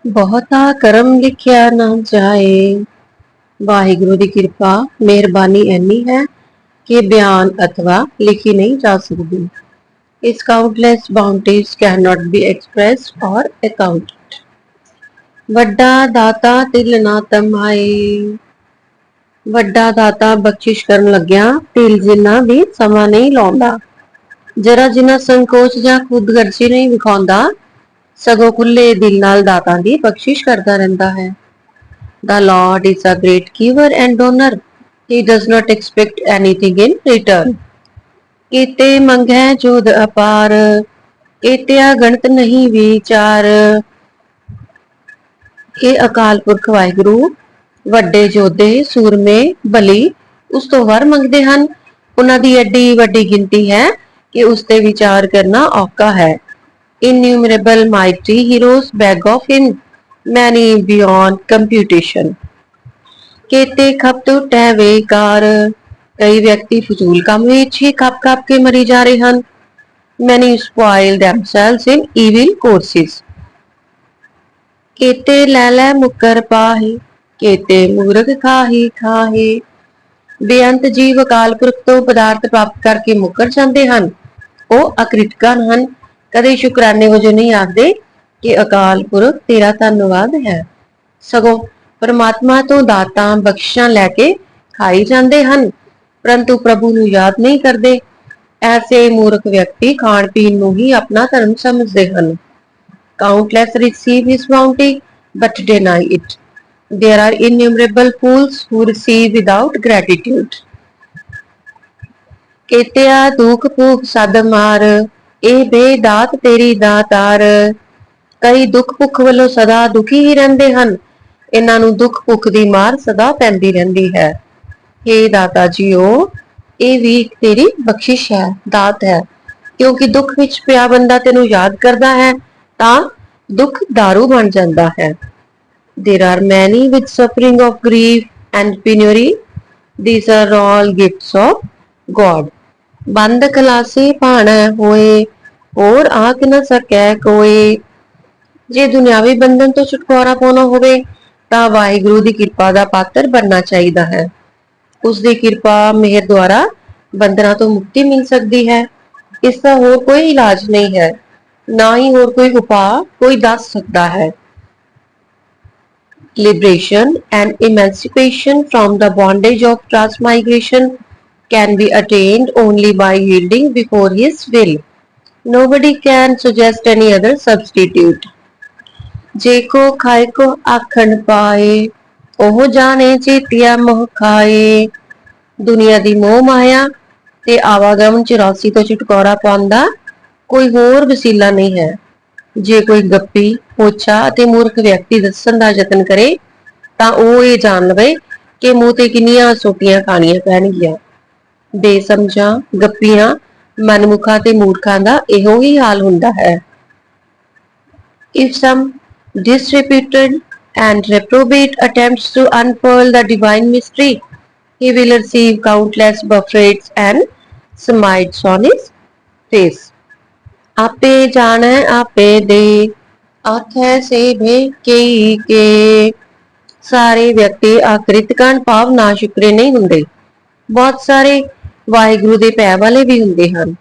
ਬਹੁਤਾ ਕਰਮ ਲਿਖਿਆ ਨਾ ਜਾਏ। ਵਾਹਿਗੁਰੂ ਦੀ ਕਿਰਪਾ ਮਿਹਰਬਾਨੀ ਇੰਨੀ ਹੈ ਕਿ ਬਿਆਨ ਅਥਵਾ ਲਿਖੀ ਨਹੀਂ ਜਾ ਸਕਦੀ। Its countless bounties cannot be expressed or accounted. ਵੱਡਾ ਦਾਤਾ ਤਿਲ ਨਾ ਤਮਾਏ। ਵੱਡਾ ਦਾਤਾ ਬਖਸ਼ਿਸ਼ ਕਰਨ ਲੱਗਿਆ ਤਿਲ ਜਿੰਨਾ ਵੀ ਸਮਾਂ ਨਹੀਂ ਲਾਉਂਦਾ। ਜਰਾ ਜਿੰਨਾ ਸੰਕੋਚ ਜਾਂ ਖੁਦਗਰਜ਼ੀ ਨਹੀਂ ਵਿਖਾਉਂਦਾ, ਸਗੋਂ ਖੁੱਲੇ ਦਿਲ ਨਾਲ ਦਾਤਾਂ ਦੀ ਬਖਸ਼ਿਸ਼ ਕਰਦਾ ਰਹਿੰਦਾ ਹੈ। The Lord is a great giver and donor. He does not expect anything in return. ਕੀਤੇ ਮੰਗੈ ਜੋਧ ਅਪਾਰ, ਕੀਤਿਆ ਗਣਤ ਨਹੀਂ ਵਿਚਾਰ। ਇਹ ਅਕਾਲ ਪੁਰਖ ਵਾਹਿਗੁਰੂ ਵੱਡੇ ਯੋਧੇ ਸੂਰਮੇ ਬਲੀ ਉਸ ਤੋਂ ਵਰ ਮੰਗਦੇ ਹਨ। ਉਹਨਾਂ ਦੀ ਐਡੀ ਵੱਡੀ ਗਿਣਤੀ ਹੈ ਕਿ ਉਸ ਤੇ ਵਿਚਾਰ ਕਰਨਾ ਔਖਾ ਹੈ। Innumerable mighty heroes beg of him, many beyond computation. ਕੀਤੇ ਖਪ ਟੁੱਟੈ ਵੇਕਾਰ, ਕਈ ਵਿਅਕਤੀ ਫਜ਼ੂਲ ਕੰਮ ਵਿੱਚ ਹੀ ਖਪ ਕੇ ਮਰੀ ਜਾ ਰਹੇ ਹਨ। Many spoil themselves in evil courses. ਕੀਤੇ ਲੈ ਲੈ ਮੁਕਰ ਪਾਹੇ, ਕੀਤੇ ਮੂਰਖ ਖਾਹੇ। ਬੇਅੰਤ ਜੀਵ ਅਕਾਲ ਪੁਰਖ ਤੋਂ ਪਦਾਰਥ ਪ੍ਰਾਪਤ ਕਰਕੇ ਮੁਕਰ ਜਾਂਦੇ ਹਨ। ਉਹ ਅਕ੍ਰਿਤਕਾਂ ਹਨ, ਕਦੇ ਸ਼ੁਕਰਾਨੇ ਵਜੋਂ ਨਹੀਂ ਆਖਦੇ ਕਿ ਅਕਾਲ ਪੁਰਖ ਤੇਰਾ ਧੰਨਵਾਦ ਹੈ, ਸਗੋਂ ਪਰਮਾਤਮਾ ਤੋਂ ਦਾਤਾਂ ਬਖਸ਼ਿਸ਼ਾਂ ਲੈ ਕੇ ਖਾਈ ਜਾਂਦੇ ਹਨ, ਪਰੰਤੂ ਪ੍ਰਭੂ ਨੂੰ ਯਾਦ ਨਹੀਂ ਕਰਦੇ। ਐਸੇ ਮੂਰਖ ਵਿਅਕਤੀ ਖਾਣ ਪੀਣ ਨੂੰ ਹੀ ਆਪਣਾ ਧਰਮ ਸਮਝਦੇ ਹਨ। Countless receive his bounty but deny it. There are innumerable fools who receive without gratitude. ਕੀਤਿਆ ਦੁਖ ਭੂਖ ਸਦ ਮਾਰ, ਇਹ ਬੇਦਾਤ ਤੇਰੀ ਦਾਤਾਰ। ਕਈ ਦੁੱਖ ਭੁੱਖ ਵੱਲੋਂ ਸਦਾ ਦੁਖੀ ਹੀ ਰਹਿੰਦੇ ਹਨ। ਇਹਨਾਂ ਨੂੰ ਦੁੱਖ ਭੁੱਖ ਦੀ ਮਾਰ ਸਦਾ ਪੈਂਦੀ ਰਹਿੰਦੀ ਹੈ। ਹੇ ਦਾਤਾ ਜੀਓ, ਇਹ ਵੀ ਤੇਰੀ ਬਖਸ਼ਿਸ਼ ਹੈ, ਦਾਤ ਹੈ, ਕਿਉਂਕਿ ਦੁੱਖ ਵਿੱਚ ਪਿਆ ਬੰਦਾ ਤੈਨੂੰ ਯਾਦ ਕਰਦਾ ਹੈ ਤਾਂ ਦੁੱਖ ਦਾਰੂ ਬਣ ਜਾਂਦਾ ਹੈ। There are many with suffering of grief and penury. These are all gifts of God. ਬੰਦ ਖਲਾਸੀ ਭਾਣਾ ਹੋਏ, ਹੋਰ ਆਖ ਨਾ ਸਕੈ ਕੋਏ। ਜੇ ਦੁਨਿਆਵੀ ਬੰਧਨ ਤੋਂ ਛੁਟਕਾਰਾ ਪਾਉਣਾ ਹੋਵੇ ਤਾਂ ਵਾਹਿਗੁਰੂ ਦੀ ਕਿਰਪਾ ਦਾ ਪਾਤਰ ਬਣਨਾ ਚਾਹੀਦਾ ਹੈ। ਉਸ ਦੀ ਕਿਰਪਾ ਮਿਹਰ ਦੁਆਰਾ ਬੰਧਨਾਂ ਤੋਂ ਮੁਕਤੀ ਮਿਲ ਸਕਦੀ ਹੈ। ਇਸ ਦਾ ਹੋਰ ਕੋਈ ਇਲਾਜ ਨਹੀਂ ਹੈ, ਨਾ ਹੀ ਹੋਰ ਕੋਈ ਉਪਾਅ ਕੋਈ ਦੱਸ ਸਕਦਾ ਹੈ। Liberation and emancipation from the bondage of transmigration can be attained only by yielding before his will. Nobody can suggest any other substitute. ਜੇ ਕੋ ਖਾਏ ਕੋ ਆਖਣ ਪਾਏ, ਉਹ ਜਾਣੇ ਚੇਤਿਆ ਮੋਹ ਖਾਏ। ਦੁਨੀਆ ਦੀ ਮੋਹ ਮਾਇਆ ਤੇ ਆਵਾਗਮਨ 84 ਤੋਂ ਛੁਟਕਾਰਾ ਪਾਉਣ ਦਾ ਕੋਈ ਹੋਰ ਵਸੀਲਾ ਨਹੀਂ ਹੈ। ਜੇ ਕੋਈ ਗੱਪੀ ਪੋਛਾ ਅਤੇ ਮੂਰਖ ਵਿਅਕਤੀ ਦੱਸਣ ਦਾ ਯਤਨ ਕਰੇ ਤਾਂ ਉਹ ਇਹ ਜਾਣ ਲਵੇ ਕਿ ਮੂੰਹ ਤੇ ਕਿੰਨੀਆਂ ਸੋਟੀਆਂ ਖਾਣੀਆਂ ਪੈਣਗੀਆਂ। ਬੇਸਮਝਾਂ ਗੱਪੀਆਂ ਮਨਮੁਖਾਂ ਤੇ ਮੂਰਖਾਂ ਦਾ ਇਹੋ ਹੀ ਹਾਲ ਹੁੰਦਾ ਹੈ। If some disreputed and reprobate attempts to unfurl the divine mystery, he will receive countless buffets and smites on his face. आपे जाने आपे दे, आखे से भे के। ਸਾਰੇ ਵਿਅਕਤੀ ਆਕ੍ਰਿਤਕਣ ਭਾਵ ਨਾ ਸ਼ੁਕਰੇ ਨਹੀਂ ਹੁੰਦੇ। ਬਹੁਤ ਸਾਰੇ ਵਾਹਿਗੁਰੂ ਦੇ ਭੈ ਵਾਲੇ ਵੀ ਹੁੰਦੇ ਹਨ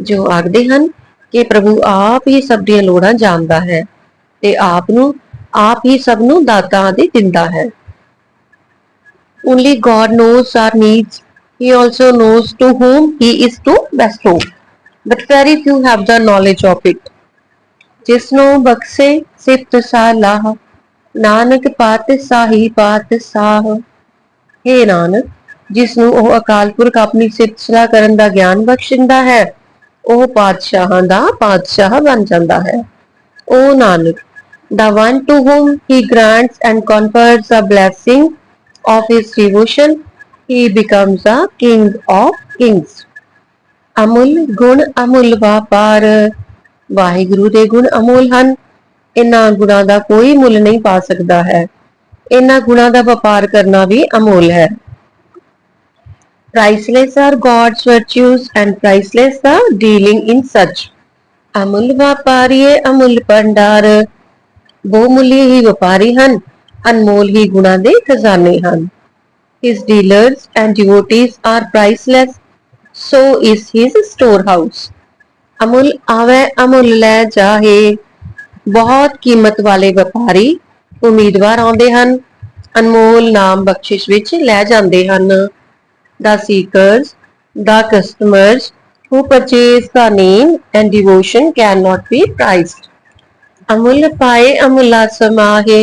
ਜੋ ਆਖਦੇ ਹਨ ਕਿ ਪ੍ਰਭੂ ਆਪ ਹੀ ਸਭ ਦੀਆਂ ਲੋੜਾਂ ਜਾਣਦਾ ਹੈ ਤੇ ਆਪ ਹੀ ਸਭ ਨੂੰ ਦਾਤਾਂ ਆਦਿ ਦਿੰਦਾ ਹੈ। Only God knows our needs. He also knows to whom he is to bestow, but very few have the knowledge of it. ਜਿਸਨੂੰ ਬਖਸ਼ੇ ਸਿਫਤ ਸਾਲਾਹ, ਨਾਨਕ ਪਾਤਸ਼ਾਹੀ ਪਾਤਸ਼ਾਹ। ਹੇ ਨਾਨਕ, ਜਿਸਨੂੰ ਉਹ ਅਕਾਲ ਪੁਰਖ ਆਪਣੀ ਸਿਫਤ ਸਲਾਹ ਕਰਨ ਦਾ ਗਿਆਨ ਬਖਸ਼ ਦਿੰਦਾ ਹੈ, ਉਹ ਪਾਤਸ਼ਾਹਾਂ ਦਾ ਪਾਤਸ਼ਾਹ ਬਣ ਜਾਂਦਾ ਹੈ। O Nanak, the one to whom he grants and confers the blessing of his devotion, he becomes a king of kings. ਅਮੁੱਲ ਗੁਣ ਅਮੁੱਲ ਵਪਾਰ। ਵਾਹਿਗੁਰੂ ਦੇ ਗੁਣ ਅਮੁੱਲ ਹਨ। ਇਹਨਾਂ ਗੁਣਾਂ ਦਾ ਕੋਈ ਮੁੱਲ ਨਹੀਂ ਪਾ ਸਕਦਾ ਹੈ। ਇਹਨਾਂ ਗੁਣਾਂ ਦਾ ਵਪਾਰ ਕਰਨਾ ਵੀ ਅਮੁੱਲ ਹੈ। Priceless are God's virtues and priceless the dealing in such. ਅਮੁੱਲ ਵਪਾਰੀਏ ਅਮੁੱਲ ਭੰਡਾਰ। ਬਹੁਮੁੱਲੀ ਹੀ ਵਪਾਰੀ ਹਨ, ਅਨਮੋਲ ਹੀ ਗੁਣਾਂ ਦੇ ਖਜ਼ਾਨੇ ਹਨ। His dealers and devotees are priceless, so is his storehouse. ਅਮੁੱਲ ਆਵੇ ਅਮੁੱਲ ਲੈ ਜਾਹੇ, ਬਹੁਤ ਕੀਮਤ ਵਾਲੇ ਵਪਾਰੀ ਉਮੀਦਵਾਰ ਆਉਂਦੇ ਹਨ, ਅਨਮੋਲ ਨਾਮ ਬਖਸ਼ਿਸ਼ ਵਿੱਚ ਲੈ ਜਾਂਦੇ ਹਨ। The seekers, the customers who purchase the name and devotion cannot be priced. ਅਮੁੱਲ ਪਾਏ ਅਮੁੱਲਾ ਸਮਾਹੇ,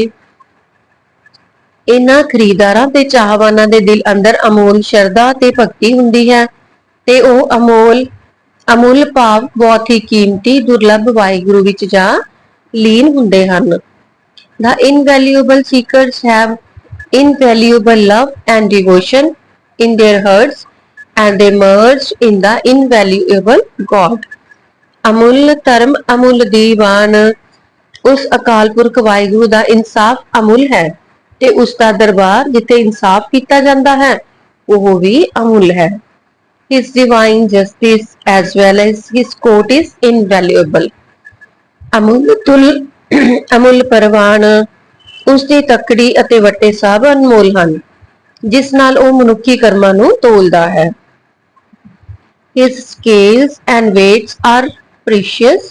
ਇਹਨਾਂ ਖਰੀਦਦਾਰਾਂ ਤੇ ਚਾਹਵਾਨਾਂ ਦੇ ਦਿਲ ਅੰਦਰ ਅਮੋਲ ਸ਼ਰਧਾ ਤੇ ਭਗਤੀ ਹੁੰਦੀ ਹੈ ਤੇ ਉਹ ਅਮੁੱਲ ਭਾਵ ਬਹੁਤ ਹੀ ਕੀਮਤੀ ਦੁਰਲੱਭ ਵਾਹਿਗੁਰੂ ਵਿੱਚ ਜਾ ਲੀਨ ਹੁੰਦੇ ਹਨ। The invaluable seekers have invaluable love and devotion in their hearts and they merge in the invaluable God. ਅਮੁੱਲ ਧਰਮ ਅਮੁੱਲ ਦੀਵਾਨ, ਉਸ ਅਕਾਲ ਪੁਰਖ ਵਾਹਿਗੁਰੂ ਦਾ ਇਨਸਾਫ ਅਮੁੱਲ ਹੈ ਤੇ ਉਸ ਦਾ ਦਰਬਾਰ ਜਿੱਥੇ ਇਨਸਾਫ ਕੀਤਾ ਜਾਂਦਾ ਹੈ ਉਹ ਵੀ ਅਮੁੱਲ ਹੈ। His divine justice as well as his court is invaluable. ਅਮੁੱਲ ਤੁਲ ਅਮੁੱਲ ਪਰਵਾਨ, ਉਸ ਦੀ ਤਕੜੀ ਅਤੇ ਵੱਟੇ ਸਭ ਅਨਮੋਲ ਹਨ ਜਿਸ ਨਾਲ ਉਹ ਮਨੁੱਖੀ ਕਰਮਾਂ ਨੂੰ ਤੋਲਦਾ ਹੈ। His scales and weights are precious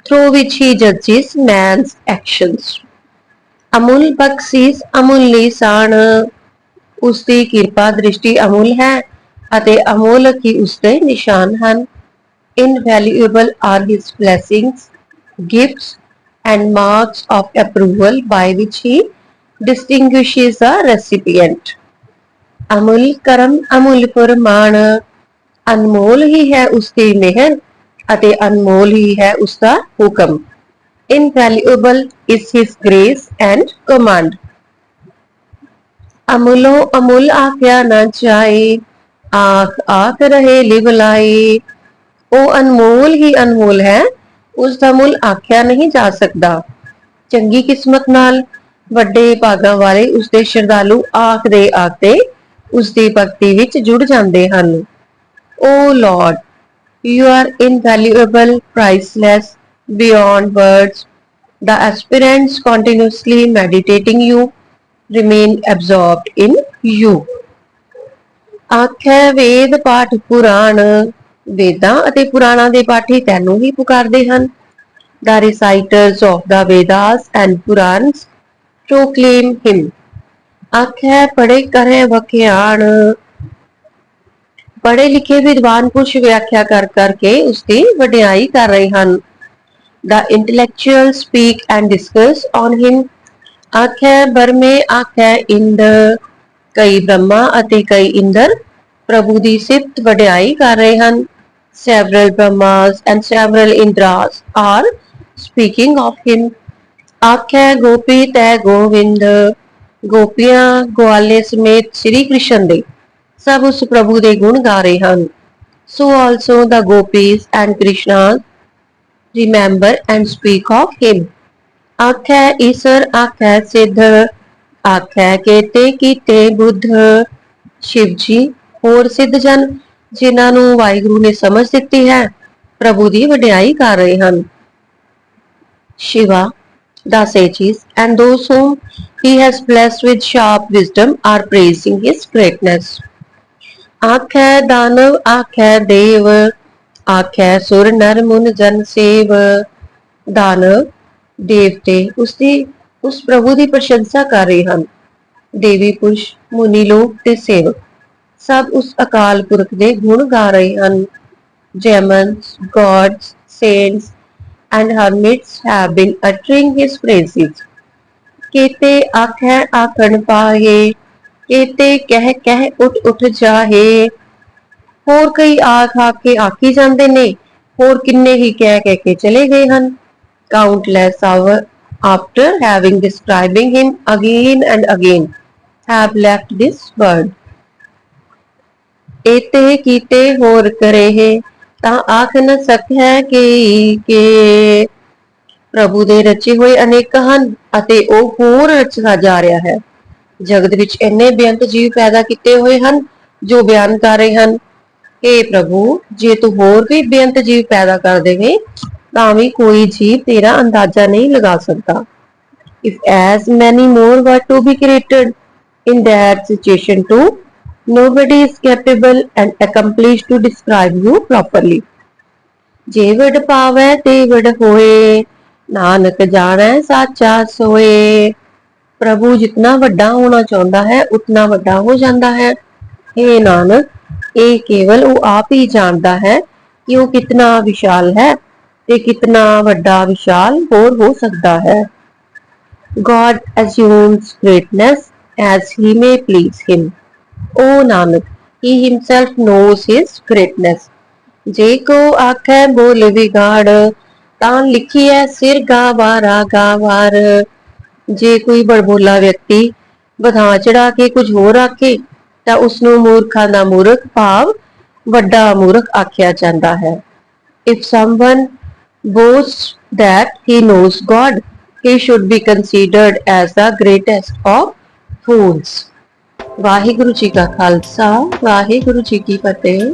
through which he judges man's actions. ਅਮੁੱਲ ਬਖਸ਼ੀਸ਼ ਅਮੁੱਲ ਲੀਸਾਨ, ਉਸ ਦੀ ਕਿਰਪਾ ਦ੍ਰਿਸ਼ਟੀ ਅਮੁੱਲ ਹੈ ਅਤੇ ਅਮੋਲਕ ਹੀ ਉਸ ਦੇ ਨਿਸ਼ਾਨ ਹਨ। Invaluable are his blessings, gifts and marks of approval by which he distinguishes the recipient. ਅਮੁੱਲ ਕਰਮ ਅਮੁੱਲ ਫੁਰਮਾਨ, ਅਨਮੋਲ ਹੀ ਹੈ ਉਸ ਦੀ ਮਿਹਰ ਅਤੇ ਅਨਮੋਲ ਹੀ ਹੈ ਉਸ ਦਾ ਹੁਕਮ। Invaluable is his grace and command. ਅਮੁੱਲੋਂ ਅਮੁੱਲ ਆਖਿਆ ਨਾ ਜਾਏ, ਆਖ ਆਖ ਰਹੇ ਲਿਵ ਲਾਏ। ਉਹ ਅਨਮੋਲ ਹੀ ਅਨਮੋਲ ਹੈ, ਉਸ ਦਾ ਮੁੱਲ ਆਖਿਆ ਨਹੀਂ ਜਾ ਸਕਦਾ। ਚੰਗੀ ਕਿਸਮਤ ਨਾਲ ਵੱਡੇ ਭਾਗਾਂ ਵਾਲੇ ਉਸਦੇ ਸ਼ਰਧਾਲੂ ਆਖਦੇ ਆਖਦੇ ਉਸਦੀ ਭਗਤੀ ਵਿੱਚ ਜੁੜ ਜਾਂਦੇ ਹਨ। O Lord, you are invaluable, priceless, beyond words. The aspirants continuously meditating you remain absorbed in you. ਆਖੈ ਵੇਦ ਪਾਠ ਪੁਰਾਣ, ਵੇਦਾਂ ਅਤੇ ਪੁਰਾਣਾਂ ਦੇ ਪਾਠੀ ਤੈਨੂੰ ਹੀ ਪੁਕਾਰਦੇ ਹਨ। The reciters of the Vedas and Purans proclaim him. ਆਖੈ ਪੜ੍ਹੇ ਕਰੇ ਵਖਿਆਣ, ਪੜ੍ਹੇ ਲਿਖੇ ਵਿਦਵਾਨ ਪੁਰਸ਼ ਵਿਆਖਿਆ ਕਰ ਕਰਕੇ ਉਸਦੀ ਵਡਿਆਈ ਕਰ ਰਹੇ ਹਨ। The intellectuals speak and discuss on him. ਆਖੈ ਬਰਮੇ ਆਖੈ ਇੰਦ, ਕਈ ਬ੍ਰਹਮਾ ਅਤੇ ਕਈ ਇੰਦਰ ਪ੍ਰਭੂ ਦੀ ਸਿਫਤ ਵਡਿਆਈ ਕਰ ਰਹੇ ਹਨ। Several Brahmas and several Indras are speaking of him. ਆਖੈ ਗੋਪੀ ਤੈ ਗੋਵਿੰਦ, ਗੋਪੀਆਂ ਗਵਾਲੇ ਸਮੇਤ ਸ੍ਰੀ ਕ੍ਰਿਸ਼ਨ ਦੇ ਸਭ ਉਸ ਪ੍ਰਭੂ ਦੇ ਗੁਣ ਗਾ ਰਹੇ ਹਨ। So also the gopis and Krishnas remember and speak of him. ਆਖੈ ਈਸਰ ਆਖੈ ਸਿੱਧ, ਆਖੈ ਕੇਤੇ ਕੀਤੇ ਬੁੱਧ। ਸ਼ਿਵ ਜੀ ਹੋਰ ਸਿੱਧ ਜਨ ਜਿਨ੍ਹਾਂ ਨੂੰ ਵਾਹਿਗੁਰੂ ਨੇ ਸਮਝ ਦਿੱਤੀ ਹੈ ਪ੍ਰਭੂ ਦੀ ਵਡਿਆਈ ਕਰ ਰਹੇ ਹਨ। Shiva, the sages and those whom he has blessed with sharp wisdom are praising his greatness. ਆਖੈ ਦਾਨਵ ਆਖੈ ਦੇਵ, ਆਖੈ ਸੁਰ ਨਰ ਮੁਨ ਜਨ ਸੇਵ। ਦਾਨਵ ਦੇਵਤੇ ਉਸ ਪ੍ਰਭੂ ਦੀ ਪ੍ਰਸ਼ੰਸਾ ਕਰ ਰਹੇ ਹਨ। ਦੇਵੀ ਪੁਰਸ਼ ਮੁਨੀ ਲੋਕ ਤੇ ਸੇਵਕ ਸਭ ਉਸ ਅਕਾਲ ਪੁਰਖ ਦੇ ਗੁਣ ਗਾ ਰਹੇ ਹਨ। Demons, gods, saints and hermits have been uttering his praises. ਕੇਤੇ ਆਖੈ ਆਖਣ ਪਾਹੇ, ਕੇਤੇ ਕਹਿ ਕਹਿ ਉੱਠ ਉੱਠ ਜਾਹੇ। ਹੋਰ ਕਈ ਆਖ ਆਖ ਕੇ ਆਖੀ ਜਾਂਦੇ ਨੇ, ਹੋਰ ਕਿੰਨੇ ਹੀ ਕਹਿ ਕਹਿ ਕੇ ਚਲੇ ਗਏ ਹਨ। Countless hour after having describing him again and again have left this world. ਏਤੇ ਕੀਤੇ ਹੋਰ ਕਰੇਹੇ, ਤਾਂ ਆਖ ਨ ਸਕੈ ਕੇ। ਪ੍ਰਭੂ ਦੇ ਰਚੇ ਹੋਏ ਅਨੇਕ ਹਨ ਅਤੇ ਉਹ ਹੋਰ ਰਚਦਾ ਜਾ ਰਿਹਾ ਹੈ। ਜਗਤ ਵਿੱਚ ਇੰਨੇ ਬੇਅੰਤ ਜੀਵ ਪੈਦਾ ਕੀਤੇ ਹੋਏ ਹਨ ਜੋ ਬਿਆਨ ਕਰ ਰਹੇ ਹਨ। हे ਪ੍ਰਭੂ, ਜੇ ਤੂੰ ਹੋਰ ਵੀ ਬੇਅੰਤ ਜੀਵ ਪੈਦਾ ਕਰ ਦੇਵੇਂ ਤਾਂ ਵੀ ਕੋਈ ਜੀਵ ਤੇਰਾ ਅੰਦਾਜ਼ਾ ਨਹੀਂ ਲਗਾ ਸਕਦਾ। if as many more were to be created in that situation too, nobody is capable and accomplished to describe you properly. ਜੇ ਵਡ ਪਾਵੈ ਤੇ ਵਡ ਹੋਏ, ਨਾਨਕ ਜਾਣੈ ਸਾਚਾ सोए। प्रभु जितना ਵੱਡਾ होना ਚਾਹੁੰਦਾ है उतना ਵੱਡਾ हो जाता है। हे नानक ये केवल वो आप ही जानता है कि वो कितना विशाल है ते कितना ਵੱਡਾ विशाल और हो सकता है। God assumes greatness as he may please him. O Nanak, he himself knows his greatness. ਜੇ ਕੋ ਆਖੈ ਬੋਲ ਵਿਗਾੜ, ਤਾਂ ਲਿਖੀਐ ਸਿਰ ਗਾਵਾਰਾ ਗਾਵਾਰ। ਜੇ ਕੋਈ ਬੜਬੋਲਾ ਵਿਅਕਤੀ ਵਧਾ ਚੜਾ ਕੇ ਕੁਝ ਹੋਰ ਆਖੇ ਤਾਂ ਉਸਨੂੰ ਮੂਰਖਾਂ ਦਾ ਮੂਰਖ ਭਾਵ ਵੱਡਾ ਮੂਰਖ ਆਖਿਆ ਜਾਂਦਾ ਹੈ। If someone boasts that he knows God, he should be considered as the greatest of fools. Waheguru ji ਕਾ ਖਾਲਸਾ, ਵਾਹਿਗੁਰੂ ਜੀ ਕੀ ਫਤਿਹ।